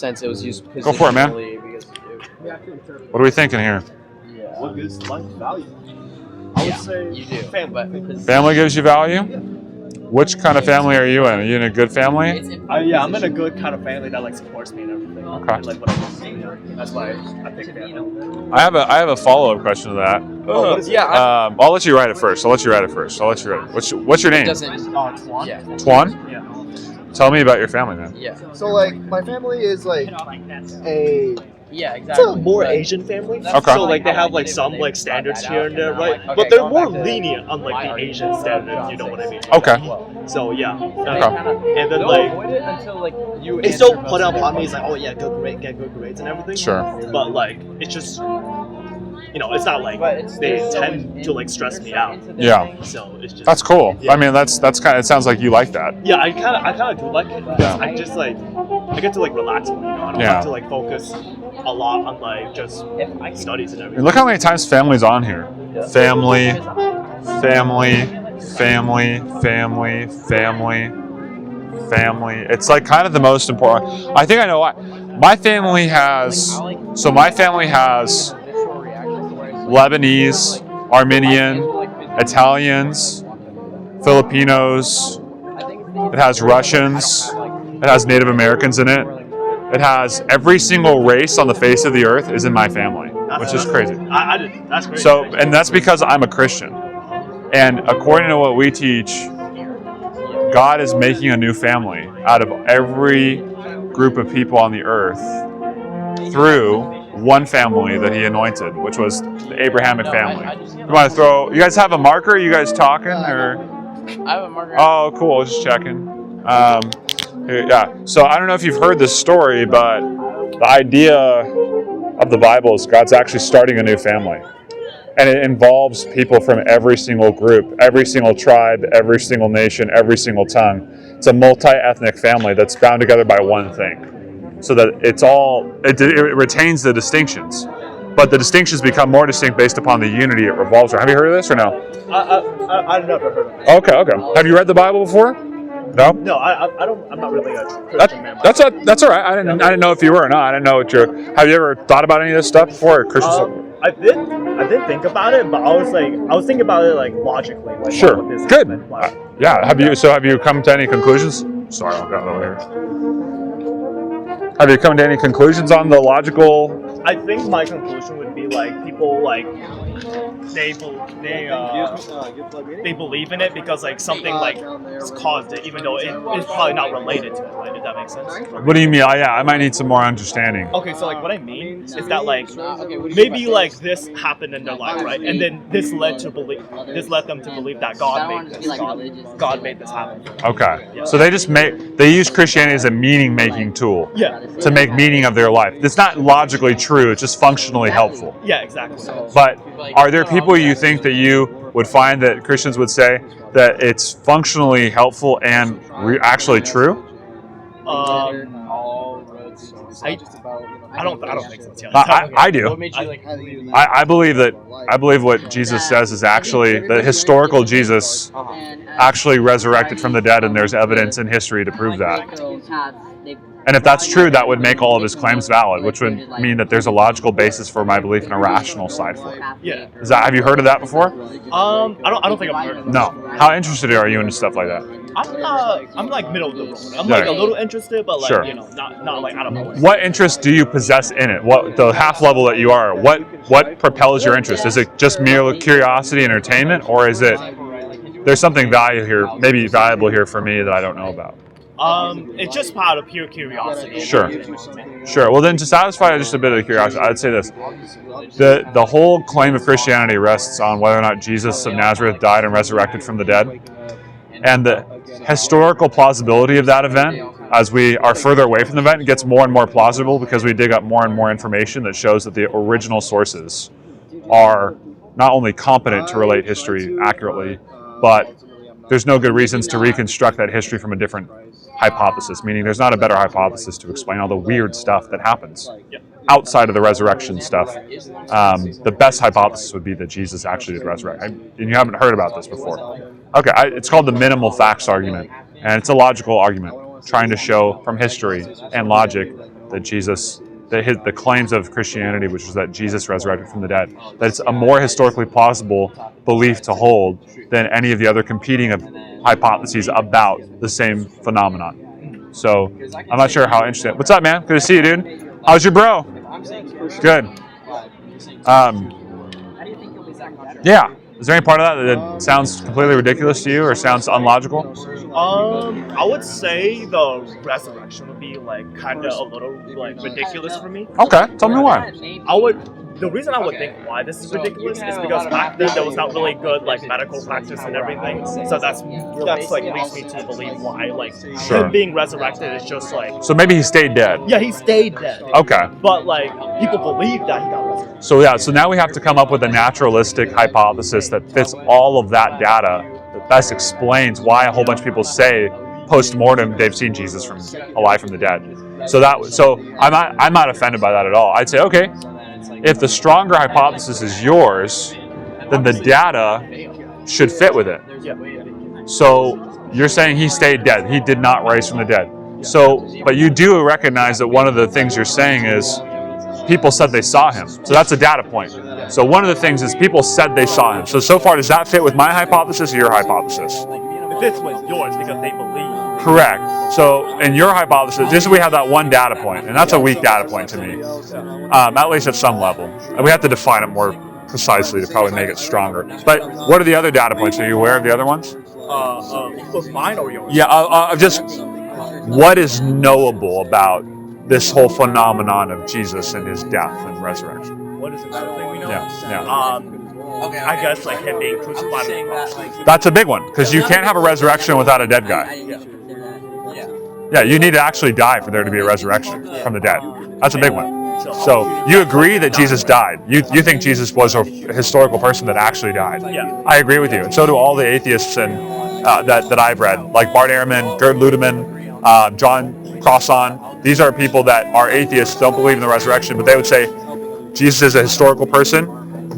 sense it was used positionally. Go for it, man. What are we thinking here? Yeah. What gives life value? I would say you do. family. Family gives you value? Which kind of family are you in? Are you in a good family? Yeah, I'm in a good kind of family that like supports me and everything. Okay. And, like what I'm doing. That's why I picked family. I have a follow-up question to that. What is it? I'll let you write it first. What's your name? What's your name? Twan. Yeah. Twan? Yeah. Tell me about your family, man. Yeah. So like my family is like a Yeah, It's exactly. a more Asian family. Okay. So like they have like some like standards here and there, right? But they're more lenient on like the Asian standards. You know what I mean? Okay. So yeah. Okay. And then like until like you. it's still put upon me. It's like, oh yeah, get good grades and everything. Sure. But like it's just, it's not like they tend to like stress me out. Yeah. So it's just. That's cool. Yeah. I mean, that's kind of. It sounds like you like that. Yeah, I kind of do like it. Yeah. I just like I get to like relax more. I don't Yeah. have to like focus a lot on like just studies and I mean, everything. look how many times family's on here. Family, family, family, family, family, family. It's like kind of the most important. I think I know why. My family has Lebanese, Armenian, Italians, Filipinos. It has Russians. It has Native Americans in it. It has every single race on the face of the earth is in my family, which is crazy. That's crazy. So, and that's because I'm a Christian. And according to what we teach, God is making a new family out of every group of people on the earth through one family that he anointed, which was the Abrahamic family. You guys have a marker? Are you guys talking? Or? I have a marker. Oh, cool. Just checking. Yeah. So I don't know if you've heard this story, but the idea of the Bible is God's actually starting a new family. And it involves people from every single group, every single tribe, every single nation, every single tongue. It's a multi-ethnic family that's bound together by one thing. So that it retains the distinctions. But the distinctions become more distinct based upon the unity it revolves around. Have you heard of this or no? I've never heard of it. Okay. Have you read the Bible before? No? No, I don't. I'm not really a Christian man. That's all right. I didn't know if you were or not. I didn't know what you're. Have you ever thought about any of this stuff before? Or Christian? I did think about it, but I was thinking about it like logically. Like, Sure. what this Good. meant, like- Yeah. Have you come to any conclusions? Sorry, I'll get over here. Have you come to any conclusions on the logical? I think my conclusion would be like people like they believe in it because like something like caused it, even though it's probably not related to it. Right? If that makes sense. What do you mean? Yeah, I might need some more understanding. Okay, so like what I mean is that like maybe like this happened in their life, right? And then this led them to believe that God made this happen. Okay. So they use Christianity as a meaning-making tool. Yeah. To make meaning of their life. It's not logically true. It's just functionally helpful. Yeah, exactly. But are there people you think that you would find that Christians would say that it's functionally helpful and actually true? I don't think so. Yeah. I do. I believe what Jesus says is actually the historical Jesus actually resurrected from the dead, and there's evidence in history to prove that. And if that's true, that would make all of his claims valid, which would mean that there's a logical basis for my belief and a rational side for it. Yeah. Have you heard of that before? I don't think I've heard of it. No. How interested are you in stuff like that? I'm like middle of the road. I'm like a little interested, but like Sure. not like I don't know. What interest do you possess in it? What the half level that you are? What propels your interest? Is it just mere curiosity, entertainment, or is it there's something maybe valuable here for me that I don't know about? It's just part of pure curiosity. Sure. Well, then to satisfy just a bit of curiosity, I'd say this: the whole claim of Christianity rests on whether or not Jesus of Nazareth died and resurrected from the dead, and the historical plausibility of that event, as we are further away from the event, gets more and more plausible because we dig up more and more information that shows that the original sources are not only competent to relate history accurately, but there's no good reasons to reconstruct that history from a different hypothesis, meaning there's not a better hypothesis to explain all the weird stuff that happens outside of the resurrection stuff. The best hypothesis would be that Jesus actually did resurrect. And you haven't heard about this before. Okay, it's called the minimal facts argument, and it's a logical argument trying to show from history and logic that Jesus, the claims of Christianity, which was that Jesus resurrected from the dead, that it's a more historically plausible belief to hold than any of the other competing hypotheses about the same phenomenon. So I'm not sure how interesting. What's up, man? Good to see you, dude. How's your bro? Good. Yeah. Is there any part of that that sounds completely ridiculous to you or sounds unlogical? I would say the resurrection would be like kind of a little like ridiculous for me. Okay, tell me why. The reason I would think why this is ridiculous is because back then there was not really good like medical practice and everything. So that's like leads me to believe why like Sure. him being resurrected is just like, So maybe he stayed dead. yeah, he stayed dead. Okay. But like people believe that he got resurrected. So yeah, so now we have to come up with a naturalistic hypothesis that fits all of that data, that best explains why a whole bunch of people say post-mortem they've seen Jesus alive from the dead. So I'm not offended by that at all. I'd say, okay, if the stronger hypothesis is yours, then the data should fit with it. Yeah. So you're saying he stayed dead. He did not rise from the dead. So, but you do recognize that one of the things you're saying is people said they saw him. So that's a data point. So one of the things is people said they saw him. So far, does that fit with my hypothesis or your hypothesis? It fits with yours because they believe. Correct. So in your hypothesis, just we have that one data point, and that's a weak data point to me, at least at some level. And we have to define it more precisely to probably make it stronger. But what are the other data points? Are you aware of the other ones? Was mine or yours? Yeah, just what is knowable about this whole phenomenon of Jesus and his death and resurrection? What is another thing we know? Yeah. I guess like him being crucified on the cross. That's a big one, because you can't have a resurrection without a dead guy. Yeah, you need to actually die for there to be a resurrection from the dead. That's a big one. So you agree that Jesus died. You think Jesus was a historical person that actually died. Yeah. I agree with you, and so do all the atheists and that I've read, like Bart Ehrman, Gerd Ludemann, John Crossan. These are people that are atheists, don't believe in the resurrection, but they would say Jesus is a historical person.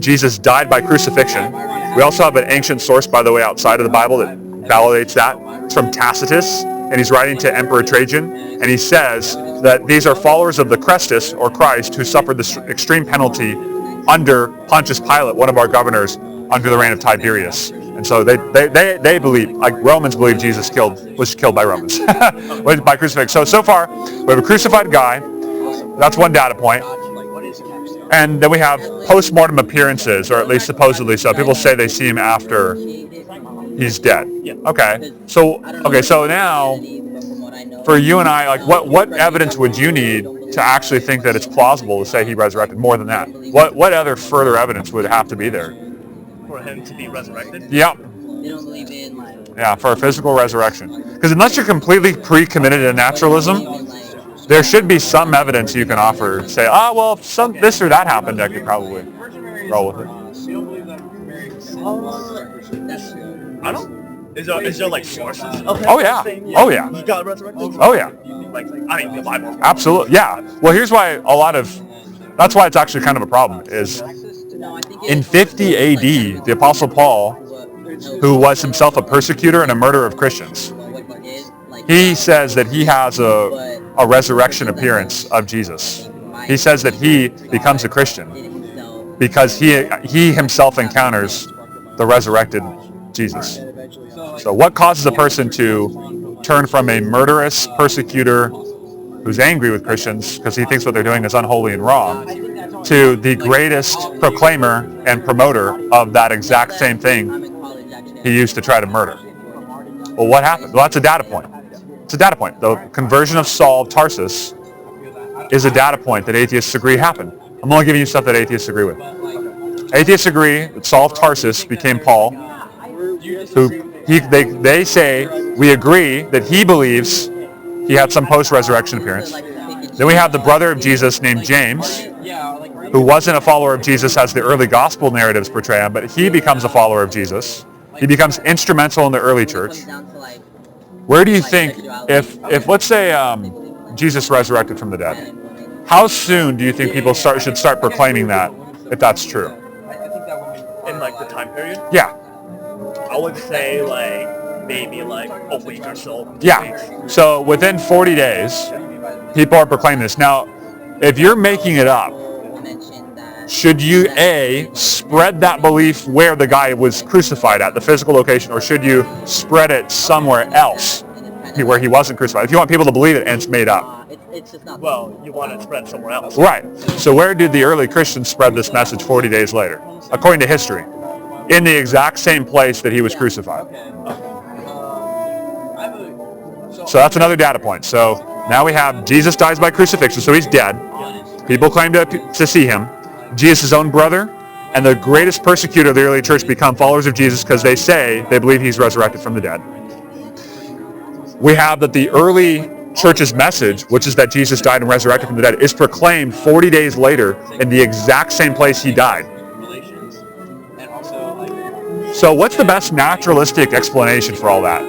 Jesus died by crucifixion. We also have an ancient source, by the way, outside of the Bible that validates that. It's from Tacitus, and he's writing to Emperor Trajan, and he says that these are followers of the Christus, or Christ, who suffered this extreme penalty under Pontius Pilate, one of our governors, under the reign of Tiberius. And so they believe, like Romans believe Jesus was killed by Romans, by crucifixion. So far, we have a crucified guy. That's one data point. And then we have post-mortem appearances, or at least supposedly so. People say they see him after he's dead. Okay. So now, for you and I, like, what evidence would you need to actually think that it's plausible to say he resurrected? More than that, what other further evidence would have to be there? For him to be resurrected? Yeah. Yeah, for a physical resurrection. Because unless you're completely pre-committed to naturalism, there should be some evidence you can offer. Say, well, if this or that happened, I could probably roll with it. I don't. Is there like sources? Oh yeah. Oh yeah. He got resurrected? Oh yeah. Like, I mean, the Bible. Absolutely. Yeah. Well, here's why that's why it's actually kind of a problem, is in 50 AD, the Apostle Paul, who was himself a persecutor and a murderer of Christians, he says that he has a resurrection appearance of Jesus. He says that he becomes a Christian because he himself encounters the resurrected Jesus. So what causes a person to turn from a murderous persecutor who's angry with Christians because he thinks what they're doing is unholy and wrong, to the greatest proclaimer and promoter of that exact same thing he used to try to murder? Well, what happened? Well, that's a data point. It's a data point. The conversion of Saul of Tarsus is a data point that atheists agree happened. I'm only giving you stuff that atheists agree with. Atheists agree that Saul of Tarsus became Paul, who they say, we agree that he believes he had some post-resurrection appearance. Then we have the brother of Jesus named James, who wasn't a follower of Jesus as the early gospel narratives portray him, but he becomes a follower of Jesus. He becomes instrumental in the early church. Where do you think, if let's say Jesus resurrected from the dead, how soon do you think people should start proclaiming that, if that's true? In like the time period? Yeah. I would say like maybe like a week or so. Yeah. So within 40 days, People are proclaiming this. Now, if you're making it up, should you, A, spread that belief where the guy was crucified at, the physical location, or should you spread it somewhere else where he wasn't crucified? If you want people to believe it and it's made up. Well, you want to spread somewhere else. Right. So where did the early Christians spread this message 40 days later? According to history. In the exact same place that he was crucified. So that's another data point. So now we have Jesus dies by crucifixion, so he's dead. People claim to see him. Jesus' own brother and the greatest persecutor of the early church become followers of Jesus because they say they believe he's resurrected from the dead. We have that the early church's message, which is that Jesus died and resurrected from the dead, is proclaimed 40 days later in the exact same place he died. So what's the best naturalistic explanation for all that?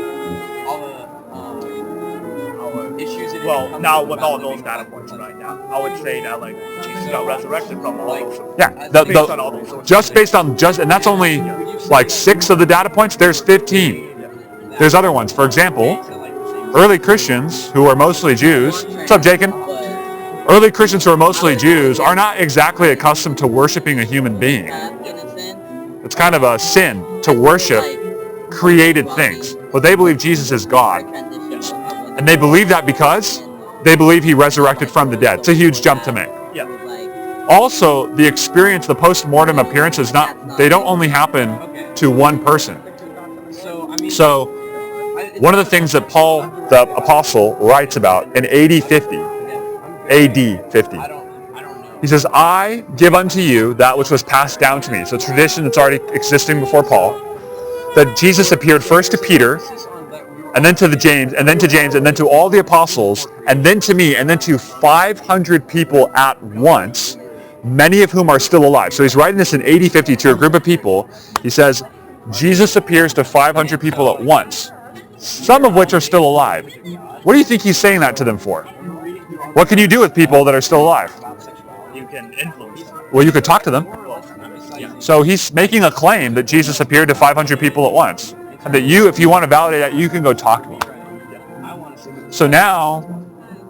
Well, now with all those data points right now, I would say that like Jesus got resurrected from all those. Yeah, Based on all those sources. just based on and that's only like 6 of the data points. There's 15. There's other ones. For example, early Christians who are mostly Jews. What's up, Jacob? Early Christians who are mostly Jews are not exactly accustomed to worshiping a human being. It's kind of a sin to worship created things. But they believe Jesus is God. And they believe that because they believe he resurrected from the dead. It's a huge jump to make. Yeah. Also, the experience, the post-mortem appearances, they don't only happen to one person. So, one of the things that Paul, the apostle, writes about in AD 50, he says, I give unto you that which was passed down to me. So tradition that's already existing before Paul, that Jesus appeared first to Peter, and then to James, and then to all the apostles, and then to me, and then to 500 people at once, many of whom are still alive. So he's writing this in AD 50 to a group of people. He says, Jesus appears to 500 people at once, some of which are still alive. What do you think he's saying that to them for? What can you do with people that are still alive? You can influence them. Well, you could talk to them. So he's making a claim that Jesus appeared to 500 people at once. And that you, if you want to validate that, you can go talk to him. So now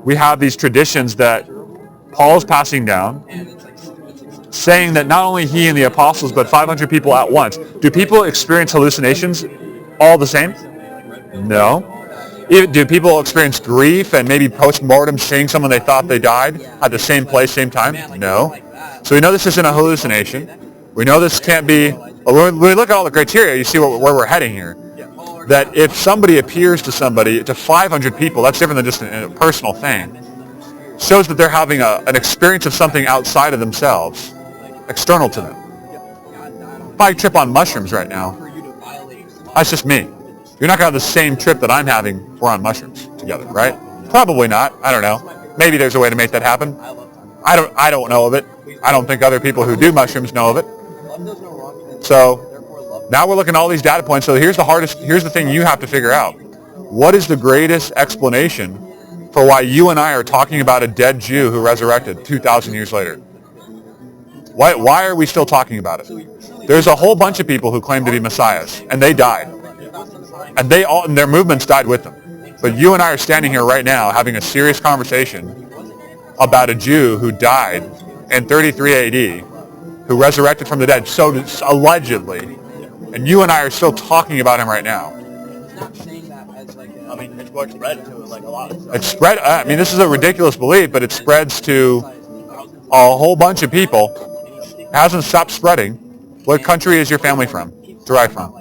we have these traditions that Paul is passing down, saying that not only he and the apostles, but 500 people at once. Do people experience hallucinations all the same? No. Do people experience grief and maybe post-mortem seeing someone they thought they died at the same place, same time? No. So we know this isn't a hallucination. We know this can't be, when we look at all the criteria, you see where we're heading here. That if somebody appears to somebody, to 500 people, that's different than just a personal thing. Shows that they're having an experience of something outside of themselves, external to them. If I trip on mushrooms right now, that's just me. You're not going to have the same trip that I'm having if we're on mushrooms together, right? Probably not. I don't know. Maybe there's a way to make that happen. I don't know of it. I don't think other people who do mushrooms know of it. So now we're looking at all these data points. So here's the thing you have to figure out. What is the greatest explanation for why you and I are talking about a dead Jew who resurrected 2,000 years later? Why are we still talking about it? There's a whole bunch of people who claim to be messiahs, and they died. And their movements died with them. But you and I are standing here right now having a serious conversation about a Jew who died in 33 AD, who resurrected from the dead, so allegedly. And you and I are still talking about him right now. I mean, it's more spread to like a lot of stuff. It's spread. I mean, this is a ridiculous belief, but it spreads to a whole bunch of people. It hasn't stopped spreading. What country is your family from? Derived from?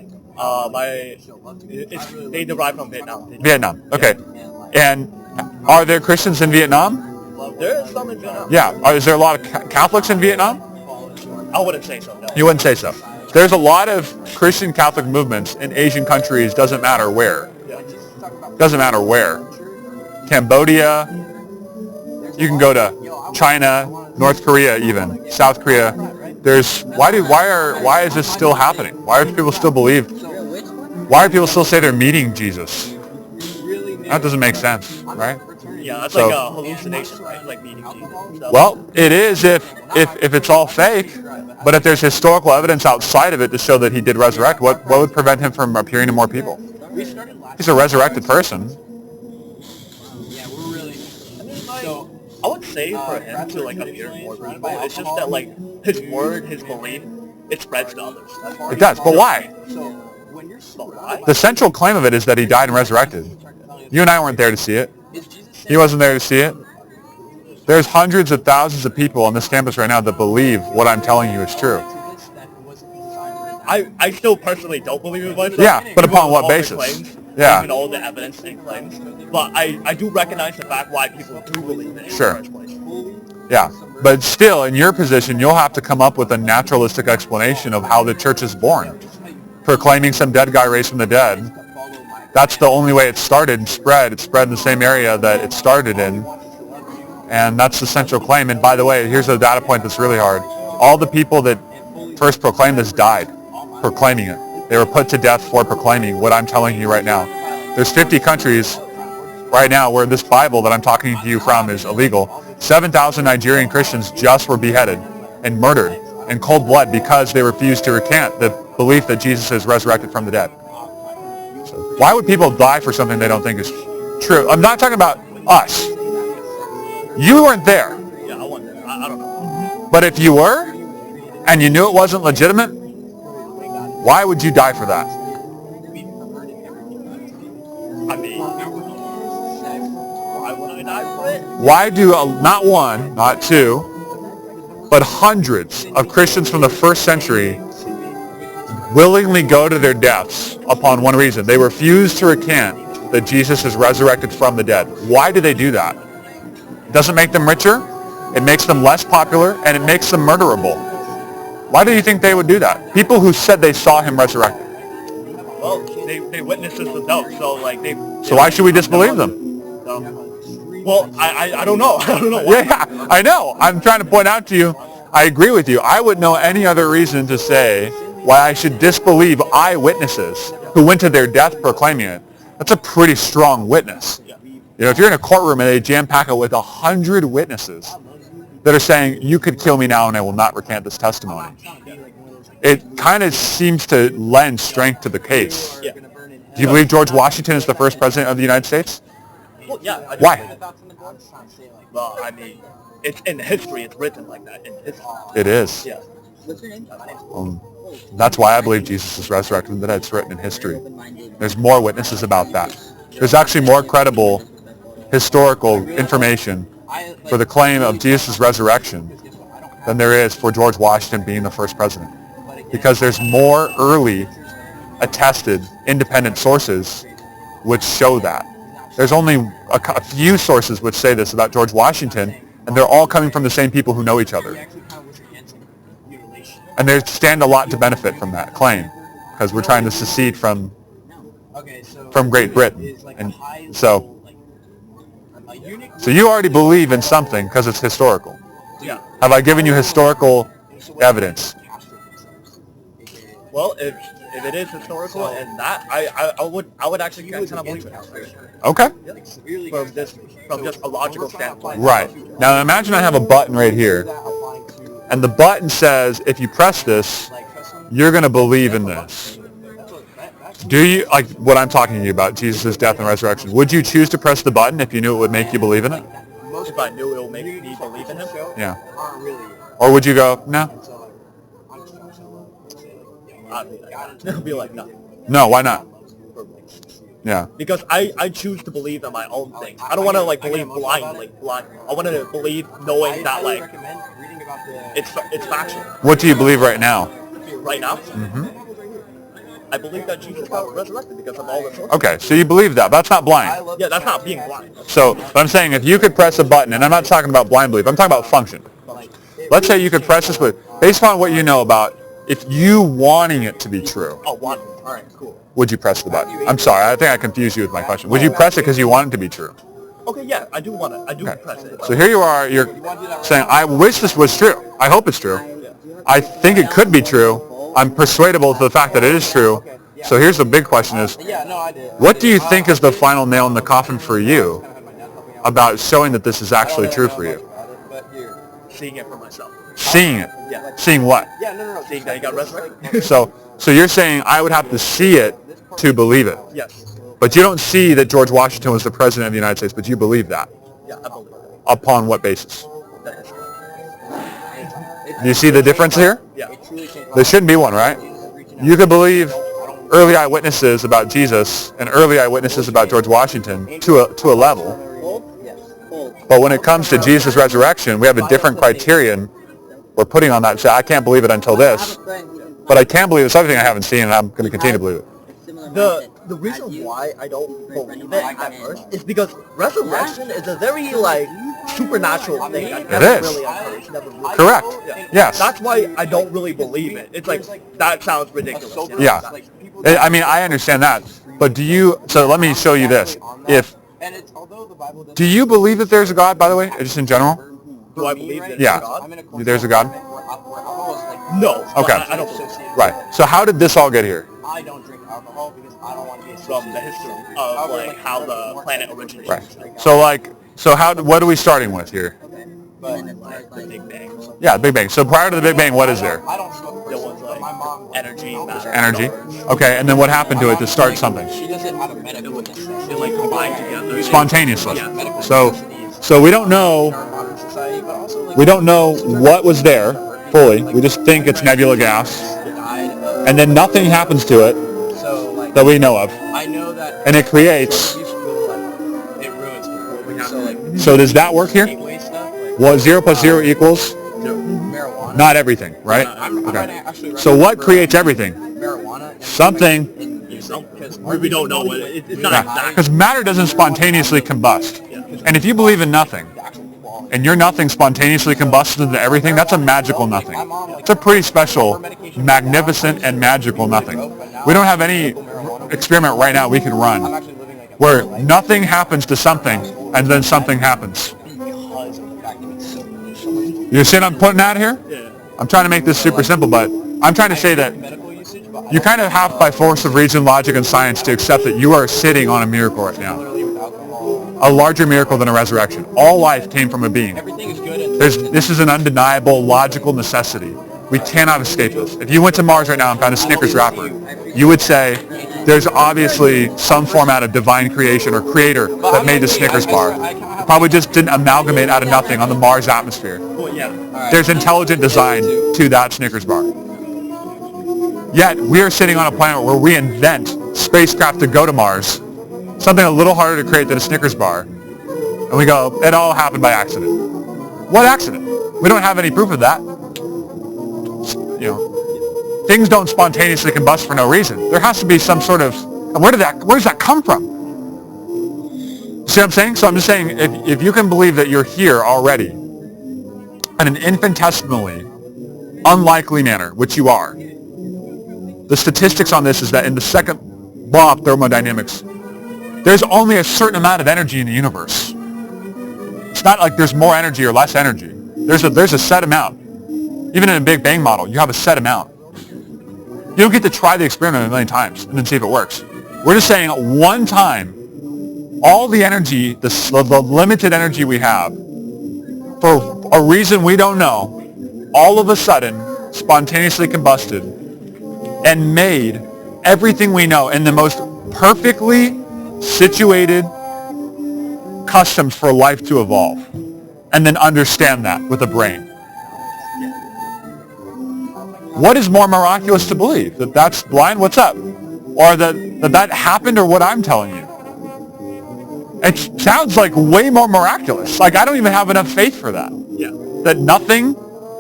They derive from Vietnam. Vietnam. Okay. And are there Christians in Vietnam? There is some in Vietnam. Yeah. Is there a lot of Catholics in Vietnam? I wouldn't say so, no. You wouldn't say so. There's a lot of Christian Catholic movements in Asian countries, doesn't matter where. Doesn't matter where. Cambodia, you can go to China, North Korea even, South Korea. Why is this still happening? Why do people still believe? Why do people still say they're meeting Jesus? That doesn't make sense, right? Yeah, that's like a hallucination, right? Like meeting Jesus. Well, it is if it's all fake. But if there's historical evidence outside of it to show that he did resurrect, what would prevent him from appearing to more people? He's a resurrected person. I would say for him to like appear more reasonable, it's just that like his word, his belief, it spreads to others. It does, but why? But why? The central claim of it is that he died and resurrected. You and I weren't there to see it. He wasn't there to see it. There's hundreds of thousands of people on this campus right now that believe what I'm telling you is true. I still personally don't believe in myself. Yeah, but even upon with what all the basis? claims, Yeah. Even all the evidence and claims. But I do recognize the fact why people do believe in it Sure. in the first place. Yeah, but still, in your position, you'll have to come up with a naturalistic explanation of how the church is born. Proclaiming some dead guy raised from the dead. That's the only way it started and spread. It spread in the same area that it started in. And that's the central claim. And by the way, here's a data point that's really hard. All the people that first proclaimed this died proclaiming it. They were put to death for proclaiming what I'm telling you right now. There's 50 countries right now where this Bible that I'm talking to you from is illegal. 7,000 Nigerian Christians just were beheaded and murdered in cold blood because they refused to recant the belief that Jesus is resurrected from the dead. So why would people die for something they don't think is true? I'm not talking about us. You weren't there. Yeah, I wonder. I don't know. But if you were, and you knew it wasn't legitimate, why would you die for that? I mean, why would I die for it? Why do not one, not two, but hundreds of Christians from the first century willingly go to their deaths upon one reason? They refuse to recant that Jesus is resurrected from the dead. Why do they do that? It doesn't make them richer. It makes them less popular, and it makes them murderable. Why do you think they would do that? People who said they saw him resurrected. Well, they witnessed this themselves, so like they. So why should we disbelieve them? Well, I don't know. I don't know why. Yeah, I know. I'm trying to point out to you, I agree with you. I wouldn't know any other reason to say why I should disbelieve eyewitnesses who went to their death proclaiming it. That's a pretty strong witness. You know, if you're in a courtroom and they jam-pack it with 100 witnesses that are saying, you could kill me now and I will not recant this testimony, it kind of seems to lend strength to the case. Yeah. Do you believe George Washington is the first president of the United States? Well, yeah. I do. Why? Well, I mean, it's in history. It's written like that in history. It is. Yeah. That's why I believe Jesus is resurrected from the dead. It's written in history. There's more witnesses about that. There's actually more credible historical information for the claim of Jesus' resurrection than there is for George Washington being the first president. Because there's more early attested independent sources which show that. There's only a few sources which say this about George Washington, and they're all coming from the same people who know each other. And they stand a lot to benefit from that claim, because we're trying to secede from Great Britain. And so you already believe in something because it's historical. Yeah. Have I given you historical evidence? Well, if it is historical and that, I would actually kind of believe it. Okay. From just a logical standpoint. Right. Now imagine I have a button right here, and the button says, if you press this, you're going to believe in this. Do you, like what I'm talking to you about, Jesus' death and resurrection, would you choose to press the button if you knew it would make you believe in it? If I knew it would make me believe in him? Yeah. Or would you go, no? I'd be like, no. No, why not? Yeah. Because I choose to believe in my own things. I don't want to like believe blindly. I want to believe knowing that like it's factual. What do you believe right now? Right now? Mm-hmm. I believe that Jesus got resurrected because of all the sources. Okay, so you believe that. That's not blind. Yeah, that's not being blind. So but I'm saying if you could press a button, and I'm not talking about blind belief, I'm talking about function. Let's say you could press this button, based on what you know about, if you wanting it to be true, Oh, one. All right, cool. would you press the button? I'm sorry, I think I confused you with my question. Would you press it because you want it to be true? Okay, yeah, I do want to. I do Okay. press it. So here you are, you're saying, I wish this was true. I hope it's true. I think it could be true. I'm persuadable to the fact that it is true. So here's the big question is, what do you think is the final nail in the coffin for you about showing that this is actually true for you? Seeing it for myself. Seeing it. Yeah. Seeing what? Seeing that he got resurrected. So you're saying I would have to see it to believe it. Yes. But you don't see that George Washington was the president of the United States, but you believe that. Yeah, I believe that. Upon what basis? Do you see the difference here? Yeah. There shouldn't be one, right? You could believe early eyewitnesses about Jesus and early eyewitnesses about George Washington to a level. But when it comes to Jesus' resurrection, we have a different criterion we're putting on that. So I can't believe it until this. But I can believe it's something I haven't seen, and I'm going to continue to believe it. The reason why I don't believe it at first is because resurrection is a very supernatural thing. That It is. Really occurs, never really. Correct. Yes. That's why I don't really believe it. It's like that sounds ridiculous. You know? Yeah. I mean, I understand that. But so let me show you this. Do you believe that there's a God, by the way, just in general? Do I believe that Yeah. There's a God? No. Okay. I don't believe it. Right. So how did this all get here? From the history of like how the planet originated. Right. So what are we starting with here? The Big Bang. Yeah, Big Bang. So prior to the Big Bang, what is there? There was like energy, matter. Energy. Okay, and then what happened to it to start something? It like combined together. Spontaneously. Yeah. So we don't know what was there fully. We just think it's nebula gas. And then nothing happens to it that we know of. And it creates. So does that work here? Well, 0 plus 0 equals? Not everything, right? Okay. So what creates everything? Something. We don't know what it's not exact. Because matter doesn't spontaneously combust. And if you believe in nothing, and your nothing spontaneously combusts into everything, that's a magical nothing. It's a pretty special, magnificent, and magical nothing. We don't have any experiment right now we can run where nothing happens to something and then something happens. You see what I'm putting out here? I'm trying to make this super simple, but I'm trying to say that you kind of have, by force of reason, logic, and science, to accept that you are sitting on a miracle right now. A larger miracle than a resurrection. All life came from a being. This is an undeniable, logical necessity. We cannot escape this. If you went to Mars right now and found a Snickers wrapper, you would say there's obviously some format of divine creation or creator that made the Snickers bar. It probably just didn't amalgamate out of nothing on the Mars atmosphere. There's intelligent design to that Snickers bar. Yet, we are sitting on a planet where we invent spacecraft to go to Mars, something a little harder to create than a Snickers bar, and we go, it all happened by accident. What accident? We don't have any proof of that. You know, things don't spontaneously combust for no reason. There has to be some sort of, and where does that come from? See what I'm saying? So I'm just saying, if you can believe that you're here already in an infinitesimally unlikely manner, which you are, the statistics on this is that in the second law of thermodynamics, there's only a certain amount of energy in the universe. It's not like there's more energy or less energy. There's a set amount. Even in a Big Bang model, you have a set amount. You don't get to try the experiment a million times and then see if it works. We're just saying one time, all the energy, the limited energy we have, for a reason we don't know, all of a sudden spontaneously combusted and made everything we know in the most perfectly situated customs for life to evolve, and then understand that with a brain. What is more miraculous to believe? That that's blind? What's up? Or that happened, or what I'm telling you? It sounds like way more miraculous. Like I don't even have enough faith for that. Yeah. That nothing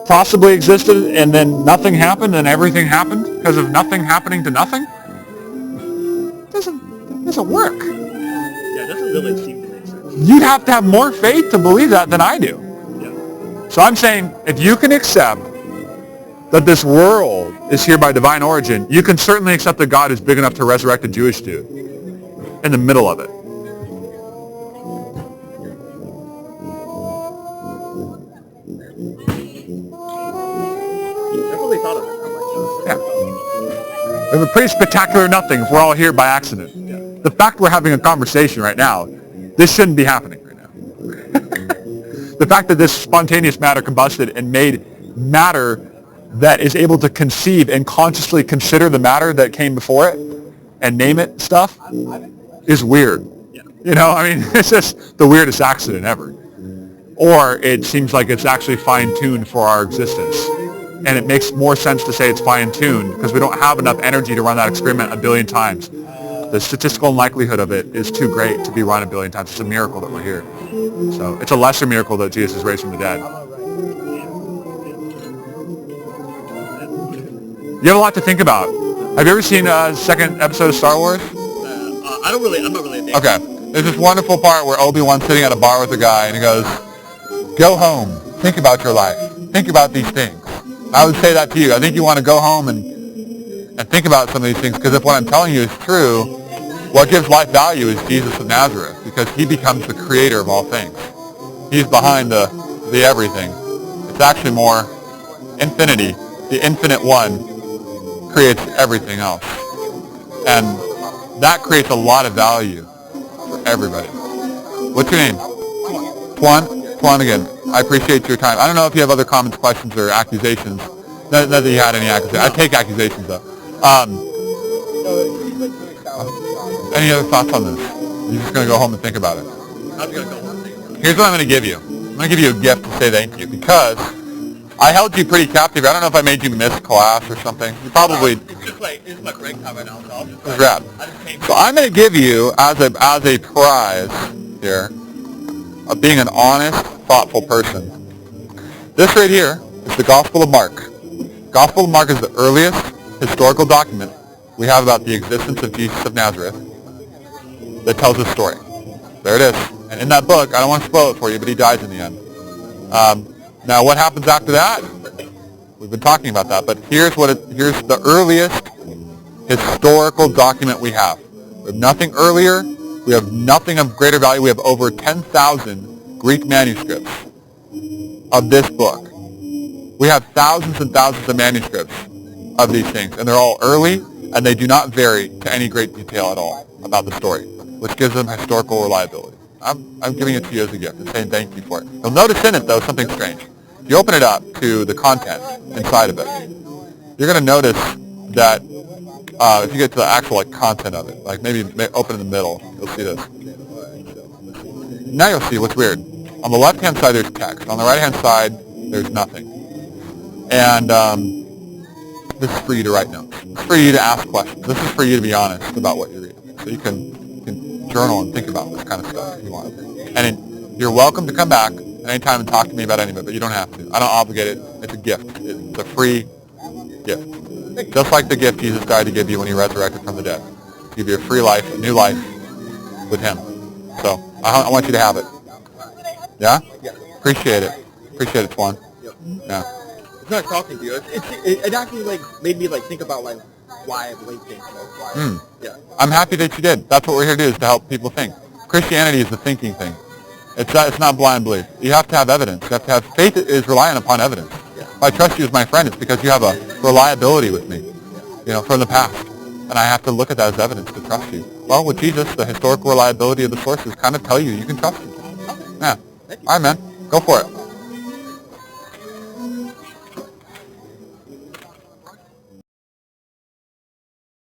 possibly existed and then nothing happened and everything happened because of nothing happening to nothing? It doesn't work. Yeah, it doesn't really seem to make sense. You'd have to have more faith to believe that than I do. Yeah. So I'm saying, if you can accept that this world is here by divine origin, you can certainly accept that God is big enough to resurrect a Jewish dude in the middle of it. Definitely thought of it. Yeah. We have a pretty spectacular nothing if we're all here by accident. Yeah. The fact we're having a conversation right now, this shouldn't be happening right now. The fact that this spontaneous matter combusted and made matter that is able to conceive and consciously consider the matter that came before it and name it stuff is weird. Yeah. You know, I mean, it's just the weirdest accident ever. or it seems like it's actually fine-tuned for our existence. And it makes more sense to say it's fine-tuned because we don't have enough energy to run that experiment a billion times. The statistical likelihood of it is too great to be run a billion times. It's a miracle that we're here. So it's a lesser miracle that Jesus is raised from the dead. You have a lot to think about. Have you ever seen a second episode of Star Wars? I'm not really a big Okay. There's this wonderful part where Obi-Wan's sitting at a bar with a guy and he goes, go home, think about your life, think about these things. I would say that to you. I think you want to go home and think about some of these things, because if what I'm telling you is true, what gives life value is Jesus of Nazareth, because he becomes the creator of all things. He's behind the everything. It's actually more infinity. The infinite one creates everything else. And that creates a lot of value for everybody. What's your name? Tuan again. I appreciate your time. I don't know if you have other comments, questions, or accusations. Not that you had any accusations. I take accusations, though. Any other thoughts on this? You're just going to go home and think about it. Here's what I'm going to give you. I'm going to give you a gift to say thank you, because I held you pretty captive. I don't know if I made you miss class or something. You probably... It's my break time right now, so I'll just... Rap. So I'm going to give you, as a prize here, of being an honest, thoughtful person. This right here is the Gospel of Mark. Gospel of Mark is the earliest historical document we have about the existence of Jesus of Nazareth that tells his story. There it is. And in that book, I don't want to spoil it for you, but he dies in the end. Now, what happens after that? We've been talking about that, but here's the earliest historical document we have. We have nothing earlier. We have nothing of greater value. We have over 10,000 Greek manuscripts of this book. We have thousands and thousands of manuscripts of these things, and they're all early, and they do not vary to any great detail at all about the story, which gives them historical reliability. I'm giving it to you as a gift and saying thank you for it. You'll notice in it, though, something strange. If you open it up to the content inside of it, you're going to notice that if you get to the actual content of it, like maybe open in the middle, you'll see this. Now you'll see what's weird. On the left-hand side, there's text. On the right-hand side, there's nothing. And this is for you to write notes. It's for you to ask questions. This is for you to be honest about what you're reading. So you can journal and think about this kind of stuff if you want. And you're welcome to come back at any time and talk to me about any of it, but you don't have to. I don't obligate it. It's a gift. It's a free gift. Just like the gift Jesus died to give you when he resurrected from the dead. To give you a free life, a new life with him. So I want you to have it. Yeah? Appreciate it. Appreciate it, Tuan. Yeah. It's not talking to you. It actually made me think about why I believe things. Yeah. I'm happy that you did. That's what we're here to do, is to help people think. Christianity is the thinking thing. It's not blind belief. You have to have evidence. You have to have faith is reliant upon evidence. Yeah. If I trust you as my friend, it's because you have a reliability with me, from the past. And I have to look at that as evidence to trust you. Well, with Jesus, the historical reliability of the sources kind of tell you can trust him. Yeah. All right, man. Go for it.